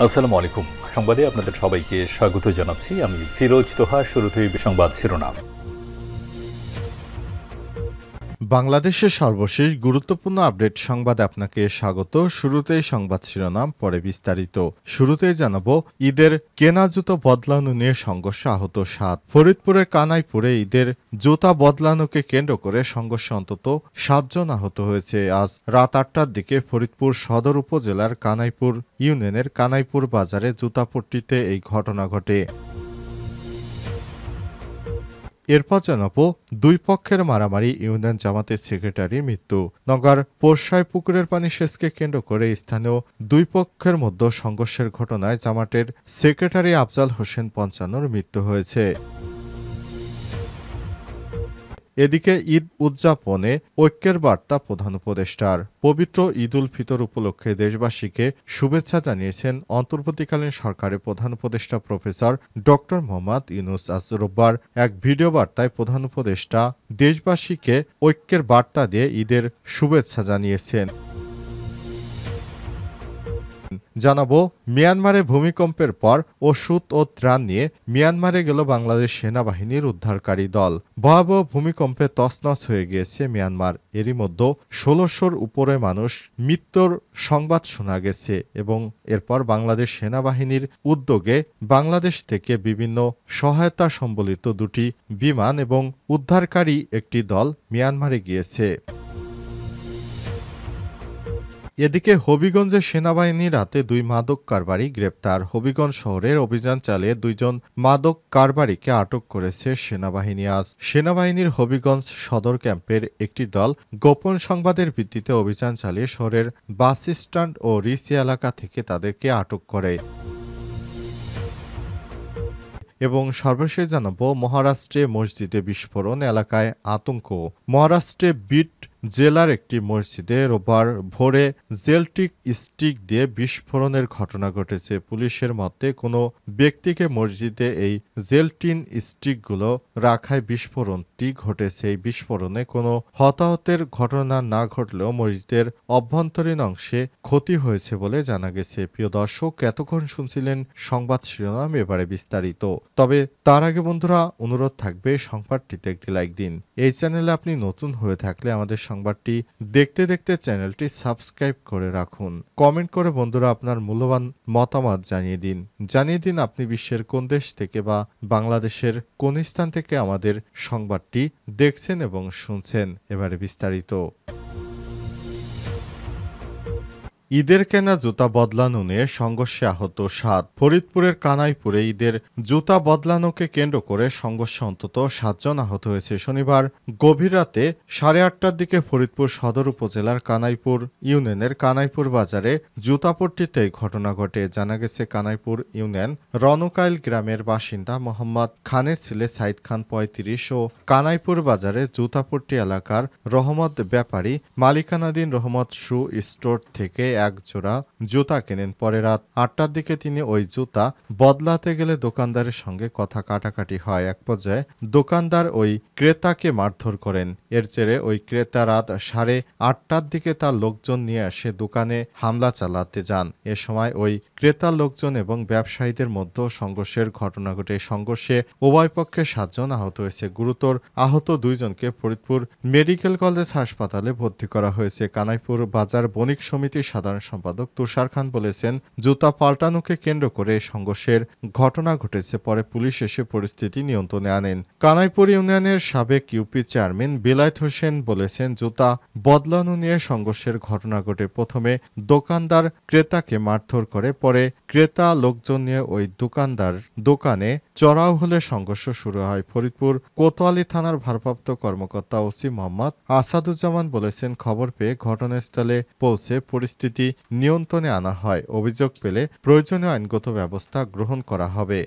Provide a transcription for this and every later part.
আসসালামু আলাইকুম। সংবাদে আপনাদের সবাইকে স্বাগত জানাচ্ছি। আমি ফিরোজ তোহা। শুরুতেই সংবাদ শিরোনাম। বাংলাদেশের সর্বশেষ গুরুত্বপূর্ণ আপডেট সংবাদে আপনাকে স্বাগত। শুরুতেই সংবাদ শিরোনাম, পরে বিস্তারিত। শুরুতেই জানাবো, ঈদের কেনা জুতো বদলানো নিয়ে সংঘর্ষে আহত ৭। ফরিদপুরের কানাইপুরে ঈদের জুতা বদলানোকে কেন্দ্র করে সংঘর্ষে অন্তত ৭ জন আহত হয়েছে। আজ রাত ৮টার দিকে ফরিদপুর সদর উপজেলার কানাইপুর ইউনিয়নের কানাইপুর বাজারে জুতাপট্টিতে এই ঘটনা ঘটে। এরপর জানাবো, দুই পক্ষের মারামারি, ইউনিয়ন জামাতের সেক্রেটারির মৃত্যু। নগর পোরশায় পুকুরের পানি সেচকে কেন্দ্র করে স্থানীয় দুই পক্ষের মধ্যে সংঘর্ষের ঘটনায় জামাতের সেক্রেটারি আফজাল হোসেন ৫৫-র মৃত্যু হয়েছে। এদিকে ঈদ উদযাপনে ঐক্যের বার্তা প্রধান উপদেষ্টার। পবিত্র ঈদ উল ফিতর উপলক্ষে দেশবাসীকে শুভেচ্ছা জানিয়েছেন অন্তর্বর্তীকালীন সরকারের প্রধান উপদেষ্টা প্রফেসর ড মোহাম্মদ ইউনূস। আজ রোববার এক ভিডিও বার্তায় প্রধান উপদেষ্টা দেশবাসীকে ঐক্যের বার্তা দিয়ে ঈদের শুভেচ্ছা জানিয়েছেন। জানাবো, মিয়ানমারে ভূমিকম্পের পর ওষুধ ও ত্রাণ নিয়ে মিয়ানমারে গেল বাংলাদেশ সেনাবাহিনীর উদ্ধারকারী দল। ভয়াবহ ভূমিকম্পে তছনছ হয়ে গিয়েছে মিয়ানমার। এরই মধ্যে ১৬০০-র উপরে মানুষ মৃত্যুর সংবাদ শোনা গেছে এবং এরপর বাংলাদেশ সেনাবাহিনীর উদ্যোগে বাংলাদেশ থেকে বিভিন্ন সহায়তা সম্বলিত দুটি বিমান এবং উদ্ধারকারী একটি দল মিয়ানমারে গিয়েছে। এদিকে হবিগঞ্জে সেনাবাহিনীর হাতে দুই মাদক কারবারি গ্রেপ্তার। হবিগঞ্জ শহরের অভিযান চালিয়ে দুইজন মাদক কারবারিকে আটক করেছে সেনাবাহিনী। আজ সেনাবাহিনীর হবিগঞ্জ সদর ক্যাম্পের একটি দল গোপন সংবাদের ভিত্তিতে অভিযান চালিয়ে শহরের বাস স্ট্যান্ড ও রিসি এলাকা থেকে তাদেরকে আটক করে। এবং সর্বশেষ জানাবো, মহারাষ্ট্রে মসজিদে বিস্ফোরণ, এলাকায় আতঙ্ক। মহারাষ্ট্রে বিট জেলার একটি মসজিদে রোববার ভোরে জেলটিক স্টিক দিয়ে বিস্ফোরণের ঘটনা ঘটেছে। পুলিশের মতে কোনো ব্যক্তিকে মসজিদে এই জেলটিন স্টিকগুলো রাখায় বিস্ফোরণটি ঘটেছে। এই বিস্ফোরণে কোনো হতাহতের ঘটনা না ঘটলেও মসজিদের অভ্যন্তরীণ অংশে ক্ষতি হয়েছে বলে জানা গেছে। প্রিয় দর্শক, এতক্ষণ শুনছিলেন সংবাদ শিরোনাম, এবারে বিস্তারিত। তবে তার আগে বন্ধুরা, অনুরোধ থাকবে সংবাদটিতে একটি লাইক দিন। এই চ্যানেলে আপনি নতুন হয়ে থাকলে আমাদের সংবাদটি দেখতে দেখতে চ্যানেলটি সাবস্ক্রাইব করে রাখুন। কমেন্ট করে বন্ধুরা আপনার মূল্যবান মতামত জানিয়ে দিন আপনি বিশ্বের কোন দেশ থেকে বা বাংলাদেশের কোন স্থান থেকে আমাদের সংবাদটি দেখছেন এবং শুনছেন। এবারে বিস্তারিত। ঈদের কেনা জুতা বদলানো নিয়ে সংঘর্ষে আহত ৭। ফরিদপুরের কানাইপুরে ঈদের জুতা বদলানোকে কেন্দ্র করে সংঘর্ষে অন্তত ৭ জন আহত হয়েছে। শনিবার গভীর রাতে ৮:৩০টার দিকে ফরিদপুর সদর উপজেলার কানাইপুর ইউনিয়নের কানাইপুর বাজারে জুতাপট্টিতে ঘটনা ঘটে। জানা গেছে, কানাইপুর ইউনিয়ন রনকাইল গ্রামের বাসিন্দা মোহাম্মদ খানের ছেলে সাইদ খান ৩৫ ও কানাইপুর বাজারে জুতাপট্টি এলাকার রহমত ব্যাপারী মালিকানাধীন রহমত শু স্টোর থেকে এক জোড়া জুতা কেনেন। পরে রাত ৮টার দিকে তিনি ওই জুতা বদলাতে গেলে দোকানদারের সঙ্গে কথা কাটাকাটি হয়। এক পর্যায়ে দোকানদার ওই ক্রেতাকে মারধর করেন। এর জেরে ওই ক্রেতা রাত ৮:৩০টার দিকে তার লোকজন নিয়ে এসে দোকানে হামলা চালাতে যান। এ সময় ওই ক্রেতার লোকজন এবং ব্যবসায়ীদের মধ্যে সংঘর্ষের ঘটনা ঘটে। সংঘর্ষে উভয় পক্ষে ৭ জন আহত হয়েছে। গুরুতর আহত ২ জনকে ফরিদপুর মেডিকেল কলেজ হাসপাতালে ভর্তি করা হয়েছে। কানাইপুর বাজার বণিক সমিতির সাধারণ সম্পাদক তুষার খান বলেছেন, জুতা পাল্টানোকে কেন্দ্র করে সংঘর্ষের ঘটনা ঘটেছে। পরে পুলিশ এসে পরিস্থিতি নিয়ন্ত্রণে আনেন। কানাইপুর ইউনিয়নের সাবেক ইউপি চেয়ারম্যান বেলায়েত হোসেন বলেছেন, জুতা বদলানো নিয়ে সংঘর্ষের ঘটনা ঘটে। প্রথমে দোকানদার ক্রেতাকে মারধর করে, পরে ক্রেতা লোকজন নিয়ে ওই দোকানে চড়াও হলে সংঘর্ষ শুরু হয়। ফরিদপুর কোতোয়ালি থানার ভারপ্রাপ্ত কর্মকর্তা ওসি মোহাম্মদ আসাদুজ্জামান বলেছেন, খবর পেয়ে ঘটনাস্থলে পৌঁছে পরিস্থিতি নিয়ন্ত্রণে আনা হয়। অভিযোগ পেলে প্রয়োজনীয় আইনগত ব্যবস্থা গ্রহণ করা হবে।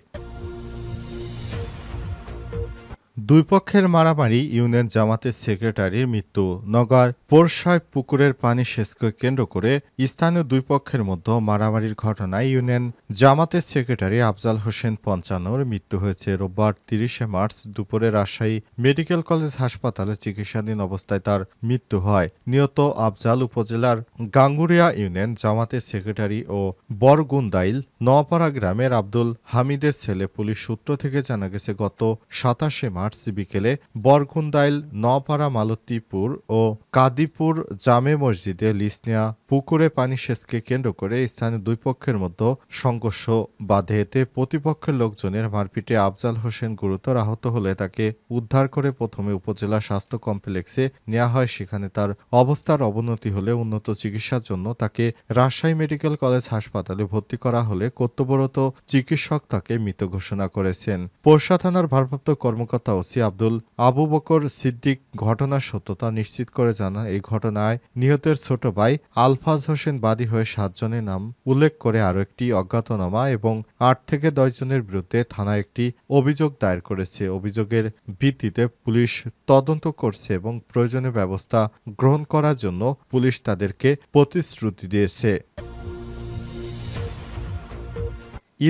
দুই পক্ষের মারামারি, ইউনিয়ন জামাতের সেক্রেটারির মৃত্যু। নওগাঁর পোরশায় পুকুরের পানি সেচকে কেন্দ্র করে স্থানীয় দুই পক্ষের মধ্যে মারামারির ঘটনায় ইউনিয়ন জামাতের সেক্রেটারি আফজাল হোসেন ৫৫-র মৃত্যু হয়েছে। রোববার ৩০শে মার্চ দুপুরে রাজশাহী মেডিকেল কলেজ হাসপাতালে চিকিৎসাধীন অবস্থায় তার মৃত্যু হয়। নিহত আফজাল উপজেলার গাঙ্গুরিয়া ইউনিয়ন জামাতের সেক্রেটারি ও বরগুন্দাইল নোয়াপাড়া গ্রামের আব্দুল হামিদের ছেলে। পুলিশ সূত্র থেকে জানা গেছে, গত ২৭শে মার্চ বিকেলে বরগুন্দাইল নোয়াপাড়া মালতীপুর ও কাদিপুর জামে মসজিদে লিজ নেয়া পুকুরে পানি সেচকে কেন্দ্র করে স্থানীয় দুই পক্ষের মধ্যে সংঘর্ষ বাধে। এতে প্রতিপক্ষের লোকজনের মারপিটে আফজাল হোসেন গুরুতর আহত হলে তাকে উদ্ধার করে প্রথমে উপজেলা স্বাস্থ্য কমপ্লেক্সে নেওয়া হয়। সেখানে তার অবস্থার অবনতি হলে উন্নত চিকিৎসার জন্য তাকে রাজশাহী মেডিকেল কলেজ হাসপাতালে ভর্তি করা হলে কর্তব্যরত চিকিৎসক তাকে মৃত ঘোষণা করেছেন। পোরশা থানার ভারপ্রাপ্ত কর্মকর্তা ওসি আবু বকর সিদ্দিক ঘটনার সত্যতা নিশ্চিত করে জানান, এই ঘটনায় নিহতের ছোট ভাই আলফাজ হোসেন বাদী হয়ে ৭ জনের নাম উল্লেখ করে আরও একটি অজ্ঞাতনামা এবং ৮ থেকে ১০ জনের বিরুদ্ধে থানায় একটি অভিযোগ দায়ের করেছে। অভিযোগের ভিত্তিতে পুলিশ তদন্ত করছে এবং প্রয়োজনীয় ব্যবস্থা গ্রহণ করার জন্য পুলিশ তাদেরকে প্রতিশ্রুতি দিয়েছে।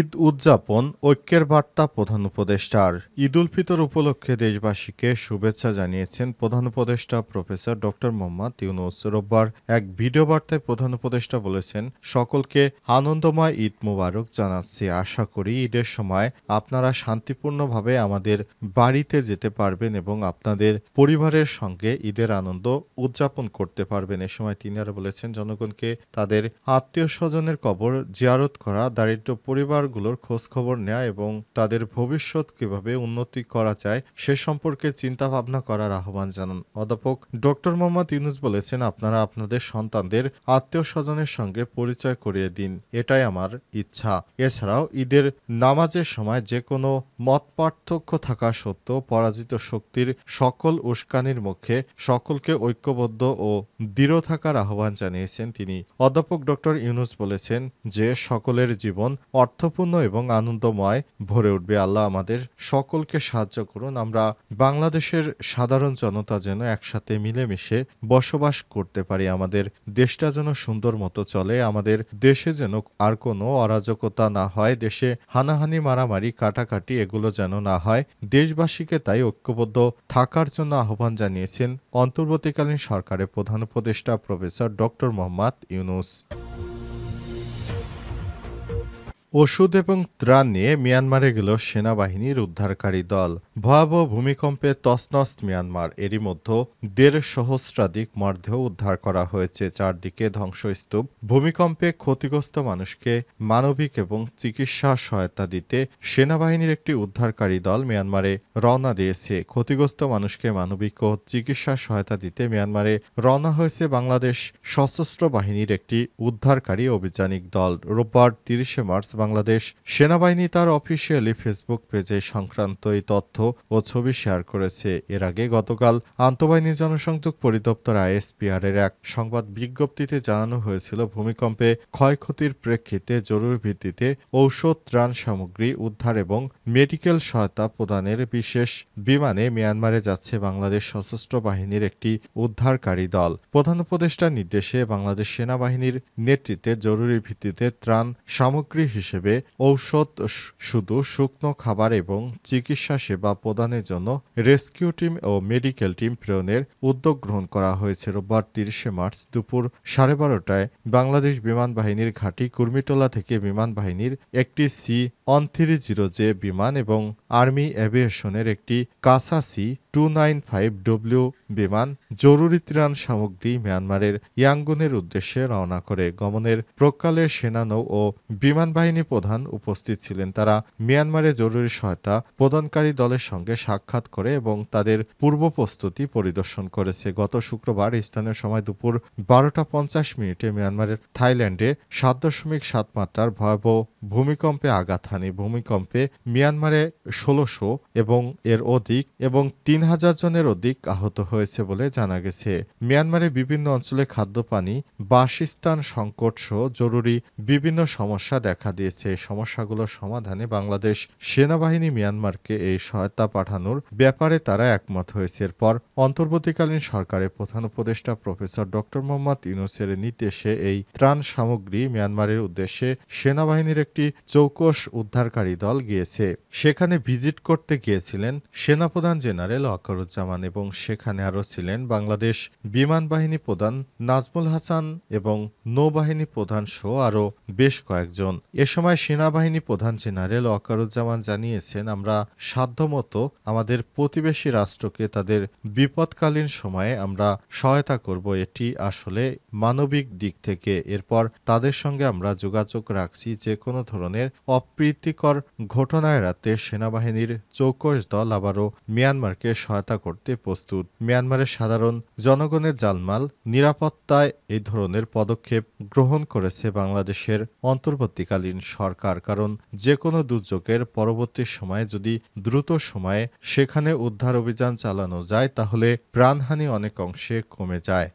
ঈদ উদযাপন, ঐক্যের বার্তা প্রধান উপদেষ্টার। ঈদ উল ফিতর উপলক্ষে দেশবাসীকে শুভেচ্ছা জানিয়েছেন প্রধান উপদেষ্টা প্রফেসর ড. মোহাম্মদ ইউনূস। রোববার এক ভিডিও বার্তায় প্রধান উপদেষ্টা বলেছেন, সকলকে আনন্দময় ঈদ মোবারক জানাচ্ছি। আশা করি ঈদের সময় আপনারা শান্তিপূর্ণভাবে আমাদের বাড়িতে যেতে পারবেন এবং আপনাদের পরিবারের সঙ্গে ঈদের আনন্দ উদযাপন করতে পারবেন। এ সময় তিনি আরও বলেছেন, জনগণকে তাদের আত্মীয় স্বজনের কবর জিয়ারত করা, দারিদ্র্য পরিবারগুলোর খোঁজ খবর নেওয়া এবং তাদের ভবিষ্যৎ কিভাবে উন্নতি করা যায় সে সম্পর্কে চিন্তা ভাবনা করার আহ্বান জানান। অধ্যাপক ড. মোহাম্মদ ইউনূস বলেছেন, আপনারা আপনাদের সন্তানদের আত্মীয় স্বজনের সঙ্গে পরিচয় করিয়ে দিন, এটাই আমার ইচ্ছা। এছাড়াও ঈদের নামাজের সময় যে কোনো মত পার্থক্য থাকা সত্ত্বেও পরাজিত শক্তির সকল উস্কানির মুখে সকলকে ঐক্যবদ্ধ ও দৃঢ় থাকার আহ্বান জানিয়েছেন তিনি। অধ্যাপক ড. ইউনূস বলেছেন যে সকলের জীবন অর্থপূর্ণ এবং আনন্দময় ভরে উঠবে। আল্লাহ আমাদের সকলকে সাহায্য করুন। আমরা বাংলাদেশের সাধারণ জনতা যেন একসাথে মিলেমিশে বসবাস করতে পারি, আমাদের দেশটা যেন সুন্দর মতো চলে, আমাদের দেশে যেন আর কোনো অরাজকতা না হয়, দেশে হানাহানি মারামারি কাটাকাটি এগুলো যেন না হয়। দেশবাসীকে তাই ঐক্যবদ্ধ থাকার জন্য আহ্বান জানিয়েছেন অন্তর্বর্তীকালীন সরকারের প্রধান উপদেষ্টা প্রফেসর ড. মোহাম্মদ ইউনূস। ওষুধ এবং ত্রাণ নিয়ে মিয়ানমারে গেল সেনাবাহিনীর উদ্ধারকারী দল। ভয়াবহ ভূমিকম্পে তছনছ মিয়ানমার। এরই মধ্যে ১.৫ সহস্রাধিক মরদেহ উদ্ধার করা হয়েছে। চারদিকে ধ্বংসস্তূপ। ভূমিকম্পে ক্ষতিগ্রস্ত মানুষকে মানবিক এবং চিকিৎসা সহায়তা দিতে সেনাবাহিনীর একটি উদ্ধারকারী দল মিয়ানমারে রওনা দিয়েছে। ক্ষতিগ্রস্ত মানুষকে মানবিক ও চিকিৎসা সহায়তা দিতে মিয়ানমারে রওনা হয়েছে বাংলাদেশ সশস্ত্র বাহিনীর একটি উদ্ধারকারী অভিযানিক দল। রোববার ৩০শে মার্চ বাংলাদেশ সেনাবাহিনী তার অফিসিয়ালি ফেসবুক পেজে সংক্রান্ত এই তথ্য ও ছবি শেয়ার করেছে। এর আগে গতকাল আন্তঃবাহিনী জনসংযোগ পরিদপ্তর আইএসপিআর এর এক সংবাদ বিজ্ঞপ্তিতে জানানো হয়েছিল, ভূমিকম্পে ক্ষয়ক্ষতির প্রেক্ষিতে জরুরি ভিত্তিতে ঔষধ, ত্রাণ সামগ্রী উদ্ধার এবং মেডিকেল সহায়তা প্রদানের বিশেষ বিমানে মিয়ানমারে যাচ্ছে বাংলাদেশ সশস্ত্র বাহিনীর একটি উদ্ধারকারী দল। প্রধান উপদেষ্টার নির্দেশে বাংলাদেশ সেনাবাহিনীর নেতৃত্বে জরুরি ভিত্তিতে ত্রাণ সামগ্রী হিসেবে ঔষধ, শুধু শুকনো খাবার এবং চিকিৎসা সেবা প্রদানের জন্য রেস্কিউ টিম ও মেডিকেল টিম প্রেরণের উদ্যোগ গ্রহণ করা হয়েছে। রোববার ৩০শে মার্চ দুপুর 12:30টায় বাংলাদেশ বিমান বাহিনীর ঘাঁটি কুর্মিটোলা থেকে বিমান বাহিনীর একটি C-130J বিমান এবং আর্মি এভিয়েশনের একটি কাসা C-295W বিমান জরুরি ত্রাণ সামগ্রী মিয়ানমারের ইয়াঙ্গুনের উদ্দেশ্যে রওনা করে। গমনের প্রকালে সেনানৌ ও বিমান বাহিনী প্রধান উপস্থিত ছিলেন। তারা মিয়ানমারে জরুরি সহায়তা প্রদানকারী দলের সঙ্গে সাক্ষাৎ করে এবং তাদের পূর্ব প্রস্তুতি পরিদর্শন করেছে। গত শুক্রবার স্থানীয় সময় দুপুর 12:50 মিনিটে মিয়ানমারের থাইল্যান্ডে 7.7 মাত্রার ভয়াবহ ভূমিকম্পে আঘাত হানে। ভূমিকম্পে মিয়ানমারে ১৬০০ এবং এর অধিক এবং ৩,০০০ জনের অধিক আহত হয়েছে বলে জানা গেছে। মিয়ানমারে বিভিন্ন অঞ্চলে খাদ্যপানি, বাসস্থান সংকটসহ জরুরি বিভিন্ন সমস্যা দেখা দিয়েছে। এই সমস্যাগুলোর সমাধানে বাংলাদেশ সেনাবাহিনী মিয়ানমারকে এই সহায়তা পাঠানোর ব্যাপারে তারা একমত হয়েছে। এরপর অন্তর্বর্তীকালীন সরকারের প্রধান উপদেষ্টা প্রফেসর ড. মোহাম্মদ ইউনূসের নির্দেশে এই ত্রাণ সামগ্রী মিয়ানমারের উদ্দেশ্যে সেনাবাহিনীর একটি চৌকস উদ্ধারকারী দল গিয়েছে। সেখানে ভিজিট করতে গিয়েছিলেন সেনাপ্রধান জেনারেল ওয়াকারুজ্জামান এবং সেখানে আরও ছিলেন বাংলাদেশ বিমান বাহিনী প্রধান নাজমুল হাসান এবং নৌবাহিনী প্রধান সহ আরও বেশ কয়েকজন। এ সময় সেনাবাহিনী প্রধান জেনারেল ওয়াকারুজ্জামান জানিয়েছেন, আমরা সাধ্যমতো আমাদের প্রতিবেশী রাষ্ট্রকে তাদের বিপদকালীন সময়ে আমরা সহায়তা করব। এটি আসলে মানবিক দিক থেকে। এরপর তাদের সঙ্গে আমরা যোগাযোগ রাখছি। যে কোনো ধরনের অপ্রীতিকর ঘটনা এড়াতে সেনাবাহিনীর চৌকস দল আবারও মিয়ানমারকে সহায়তা করতে প্রস্তুত। মিয়ানমারের সাধারণ জনগণের জানমাল নিরাপত্তায় এই ধরনের পদক্ষেপ গ্রহণ করেছে বাংলাদেশের অন্তর্বর্তীকালীন সরকার। কারণ যে কোনো দুর্যোগের পরবর্তী সময়ে যদি দ্রুত সময়ে সেখানে উদ্ধার অভিযান চালানো যায় তাহলে প্রাণহানি অনেক অংশে কমে যায়।